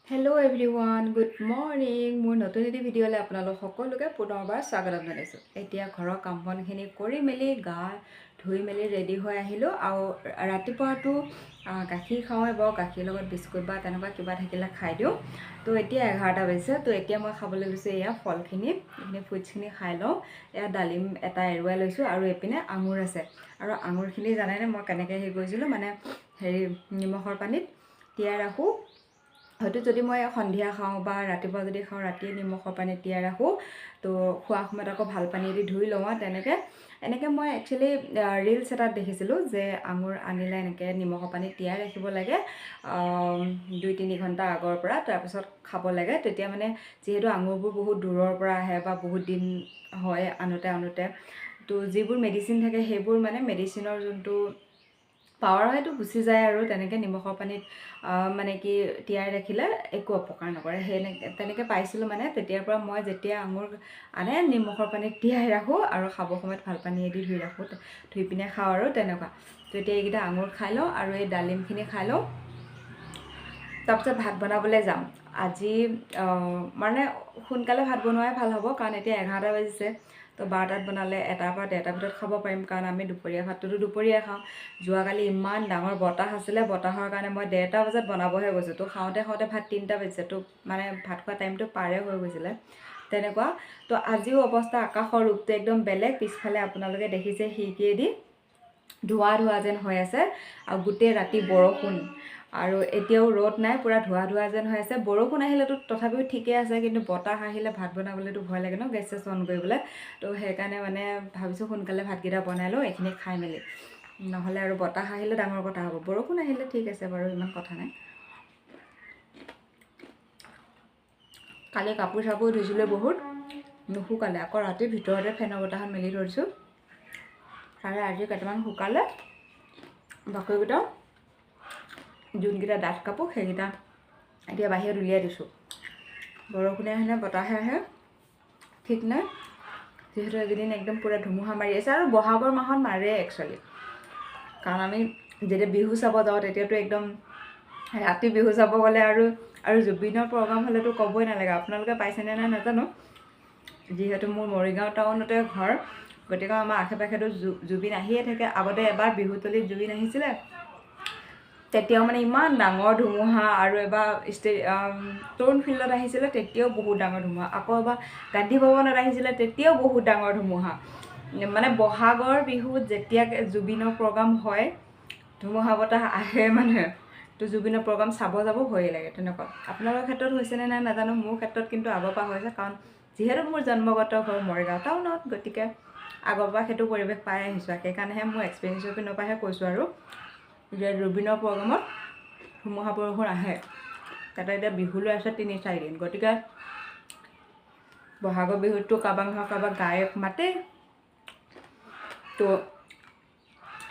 Hello' everyone, good morning. মোৰ নতুন এটি ভিডিঅ'লৈ আপোনালোক সকলোকে পুনৰবাৰ স্বাগতম জনাইছোঁ। এতিয়া ঘৰৰ কাম বনখিনি কৰি মেলি গা ধুই মেলি ৰেডি হৈ আহিলোঁ। আৰু ৰাতিপুৱাটো গাখীৰ খাওঁৱে বাৰু, গাখীৰ লগত বিস্কুট বা তেনেকুৱা কিবা থাকিলে খাই দিওঁ। তো এতিয়া 11টা বাজিছে। তো এতিয়া মই খাবলৈ লৈছোঁ এয়া ফলখিনি, এইখিনি ফ্ৰুটছখিনি খাই লওঁ। এয়া ডালিম এটা এৰুৱাই লৈছোঁ আৰু এইপিনে আঙুৰ আছে। আৰু আঙুৰখিনি জানেনে মই কেনেকৈ হেৰি কৰিছিলোঁ, মানে নিমখৰ পানীত তিয়াই ৰাখোঁ। হয়তো যদি মই সন্ধিয়া খাওঁ বা ৰাতিপুৱা যদি খাওঁ, ৰাতিয়ে নিমখৰ পানীত তিয়াই ৰাখোঁ। তো খোৱা সময়ত আকৌ ভাল পানী দি ধুই লওঁ। এনেকৈ মই একচুৱেলি ৰিলছ এটাত দেখিছিলোঁ যে আঙুৰ আনিলে এনেকৈ নিমখৰ পানীত তিয়াই ৰাখিব লাগে 2-3 ঘণ্টা আগৰ পৰা, তাৰপিছত খাব লাগে। তেতিয়া মানে যিহেতু আঙুৰবোৰ বহুত দূৰৰ পৰা আহে বা বহুত দিন হয় আনোতে তো যিবোৰ মেডিচিন থাকে সেইবোৰ মানে মেডিচিনৰ যোনটো পাৱাৰ হয়তো গুচি যায়। আৰু তেনেকৈ নিমখৰ পানীত মানে কি তিয়াই ৰাখিলে একো অপকাৰ নকৰে। তেনেকৈ পাইছিলোঁ মানে। তেতিয়াৰ পৰা মই যেতিয়া আঙুৰ আনে নিমখৰ পানীত তিয়াই ৰাখোঁ আৰু খাবৰ সময়ত ভাল পানীয়েদি ধুই ৰাখোঁ, ধুই পিনে খাওঁ আৰু তেনেকুৱা। তো এতিয়া এইকেইটা আঙুৰ খাই লওঁ আৰু এই ডালিমখিনি খাই লওঁ, তাৰপিছত ভাত বনাবলৈ যাম। আজি মানে সোনকালে ভাত বনোৱাই ভাল হ'ব, কাৰণ এতিয়া 11টা বাজিছে। তো 12টাত বনালে 1টাৰ পৰা 1:30 ভিতৰত খাব পাৰিম, কাৰণ আমি দুপৰীয়া ভাতটোতো দুপৰীয়া খাওঁ। যোৱাকালি ইমান ডাঙৰ বতাহ আছিলে, বতাহৰ কাৰণে মই 1:30 বজাত বনাবহে গৈছোঁ। তো খাওঁতে ভাত 3টা বাজিছে। তো মানে ভাত খোৱা টাইমটো পাৰে হৈ গৈছিলে তেনেকুৱা। তো আজিও অৱস্থা, আকাশৰ ৰূপটো একদম বেলেগ। পিছফালে আপোনালোকে দেখিছে খিৰিকীয়েদি ধোৱা যেন হৈ আছে, আৰু গোটেই ৰাতি বৰষুণ, আৰু এতিয়াও ৰ'দ নাই, পূৰা ধোৱা যেন হৈ আছে। বৰষুণ আহিলেতো তথাপিও ঠিকে আছে, কিন্তু বতাহ আহিলে ভাত বনাবলৈতো ভয় লাগে ন, গেছ অন কৰিবলৈ। তো সেইকাৰণে মানে ভাবিছোঁ সোনকালে ভাতকেইটা বনাই লওঁ, এইখিনি খাই মেলি, নহ'লে আৰু বতাহ আহিলে ডাঙৰ কথা হ'ব। বৰষুণ আহিলে ঠিক আছে বাৰু, ইমান কথা নাই। কালি কাপোৰ চাপোৰ ধুইছিলোঁ বহুত, নুশুকালে। আকৌ ৰাতি ভিতৰতে ফেনৰ বতাহত মেলি থৈছোঁ, তাৰে আজি কেইটামান শুকালে। বাকীকেইটা যোনকেইটা ডাঠ কাপোৰ সেইকেইটা এতিয়া বাহিৰত উলিয়াই দিছোঁ। বৰষুণে আহে নে বতাহে আহে ঠিক নাই, যিহেতু এইকেইদিন একদম পূৰা ধুমুহা মাৰি আছে। আৰু বহাগৰ মাহত মাৰে একচুৱেলি, কাৰণ আমি যেতিয়া বিহু চাব যাওঁ তেতিয়াতো একদম ৰাতি বিহু চাব গ'লে আৰু জুবিনৰ প্ৰগ্ৰাম হ'লেতো ক'বই নালাগে। আপোনালোকে পাইছেনে নাই নাজানো, যিহেতু মোৰ মৰিগাঁও টাউনতে ঘৰ, গতিকে আমাৰ আশে পাশেতো জুবিন আহিয়ে থাকে। আগতে এবাৰ বিহুতলীত জুবিন আহিছিলে, তেতিয়াও মানে ইমান ডাঙৰ ধুমুহা। আৰু এবাৰ তৰুণ ফিল্ডত আহিছিলে, তেতিয়াও বহুত ডাঙৰ ধুমুহা। আকৌ এবাৰ গান্ধী ভৱনত আহিছিলে, তেতিয়াও বহুত ডাঙৰ ধুমুহা। মানে বহাগৰ বিহুত যেতিয়া জুবিনৰ প্ৰগ্ৰাম হয়, ধুমুহা বতাহ আহে মানে, তো জুবিনৰ প্ৰগ্ৰাম চাব যাব ভয়ে লাগে তেনেকুৱা। আপোনালোকৰ ক্ষেত্ৰত হৈছেনে নাই নাজানো, মোৰ ক্ষেত্ৰত কিন্তু আগৰ পৰা হৈছে, কাৰণ যিহেতু মোৰ জন্মগত ঘৰ মৰিগাঁও টাউনত, গতিকে আগৰ পৰা সেইটো পৰিৱেশ পাই আহিছোঁ। সেইকাৰণেহে মোৰ এক্সপিৰিয়েঞ্চৰ পিনৰ পৰাহে কৈছোঁ আৰু, যে জুবিনৰ প্ৰগ্ৰামত ধুমুহা বৰষুণ আহে। তাতে এতিয়া বিহুলৈ আছে 3-4 দিন, গতিকে বহাগৰ বিহুততো কাৰোবাক নহয় কাৰোবাক গায়ক মাতে। তো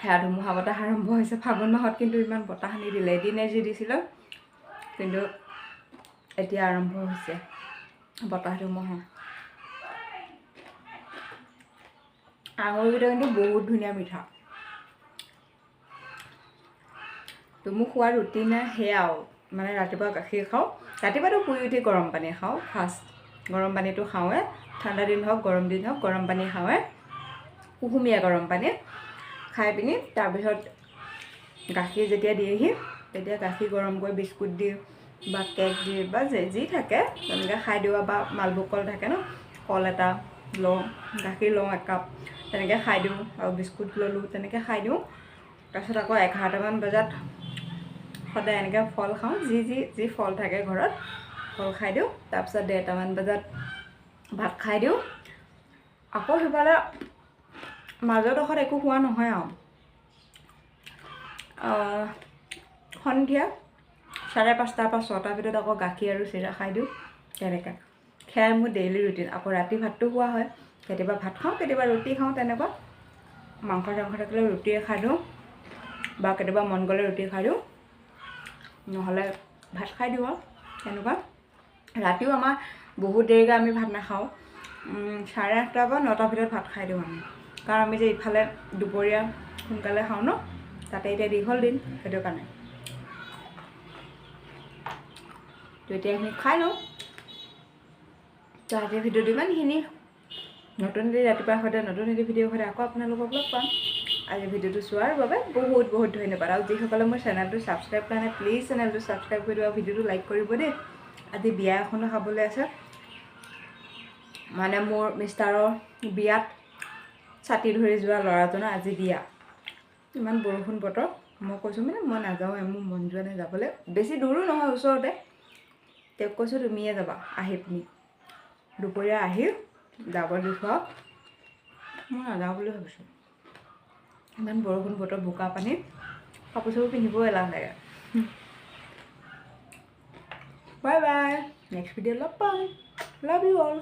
সেয়া ধুমুহা বতাহ আৰম্ভ হৈছে। ফাগুন মাহত কিন্তু ইমান বতাহ নিদিলে, এদিনে যি দিছিলে, কিন্তু এতিয়া আৰম্ভ হৈছে বতাহ ধুমুহা। আঙুৰকেইটা কিন্তু বহুত ধুনীয়া মিঠা। তো মোক খোৱাৰ ৰুটিনে সেয়াও, মানে ৰাতিপুৱা গাখীৰ খাওঁ, ৰাতিপুৱাতো শুই উঠি গৰম পানী খাওঁ। ফাৰ্ষ্ট গৰম পানীটো খাওঁৱে, ঠাণ্ডা দিন হওক গৰম দিন হওক গৰম পানী খাওঁৱে, কুহুমীয়া গৰম পানী খাই পিনি তাৰপিছত গাখীৰ যেতিয়া দিয়েহি, তেতিয়া গাখীৰ গৰম কৰি বিস্কুট দি বা কেক দি বা যি থাকে তেনেকৈ খাই দিওঁ। বা মালভোগ কল থাকে ন, কল এটা লওঁ, গাখীৰ লওঁ 1 কাপ, তেনেকৈ খাই দিওঁ। আৰু বিস্কুট ল'লোঁ, তেনেকৈ খাই দিওঁ। তাৰপিছত আকৌ 11টামান বজাত সদায় এনেকৈ ফল খাওঁ, যি ফল থাকে ঘৰত ফল খাই দিওঁ। তাৰপিছত 1:30মান বজাত ভাত খাই দিওঁ। আকৌ সিফালে মাজৰডোখৰত একো খোৱা নহয় আৰু সন্ধিয়া 5:30 পৰা 6টাৰ ভিতৰত আকৌ গাখীৰ আৰু চিৰা খাই দিওঁ। তেনেকৈ সেয়াই মোৰ ডেইলি ৰুটিন। আকৌ ৰাতি ভাতটো খোৱা হয়, কেতিয়াবা ভাত খাওঁ, কেতিয়াবা ৰুটি খাওঁ, তেনেকুৱা। মাংস থাকিলে ৰুটিয়ে খাই দিওঁ, বা কেতিয়াবা মন গ'লে ৰুটি খাই দিওঁ, নহ'লে ভাত খাই দিওঁ আৰু তেনেকুৱা। ৰাতিও আমাৰ বহুত দেৰিকৈ আমি ভাত নাখাওঁ, 8:30 বা 9টাৰ ভিতৰত ভাত খাই দিওঁ আমি, কাৰণ আমি যে ইফালে দুপৰীয়া সোনকালে খাওঁ ন, তাতে এতিয়া দীঘল দিন, সেইটো কাৰণে। তো এতিয়া এইখিনি খাই লওঁ তো আজিৰ ভিডিঅ'টো ইমানখিনি নতুন এটি ৰাতিপুৱাৰ সৈতে নতুন এটি ভিডিঅ'ৰ সৈতে আকৌ আপোনালোকক লগ পাম আজিৰ ভিডিঅ'টো চোৱাৰ বাবে বহুত বহুত ধন্যবাদ আৰু যিসকলে মোৰ চেনেলটো ছাবস্ক্ৰাইব কৰা নাই প্লিজ চেনেলটো ছাবস্ক্ৰাইব কৰি দিব ভিডিঅ'টো লাইক কৰিব দেই আজি বিয়া এখনো খাবলৈ আছে মানে মোৰ মিষ্টাৰৰ বিয়াত ছাতি ধৰি যোৱা ল'ৰাজনৰ আজি বিয়া ইমান বৰষুণ বতৰ মই কৈছোঁ মানে মই নাযাওঁ মোৰ মন যোৱা নাই যাবলৈ বেছি দূৰো নহয় ওচৰতে তেওঁক কৈছোঁ তুমিয়ে যাবা আহি পিনি দুপৰীয়া আহি যাব দিছোঁ মই নাযাওঁ বুলি ভাবিছোঁ ইমান বৰষুণ বতৰ বোকা পানী কাপোৰ চাপোৰ পিন্ধিবও এলাহ লাগে বাই বাই নেক্সট ভিডিঅ' লগ পাম লাভ ইউ অল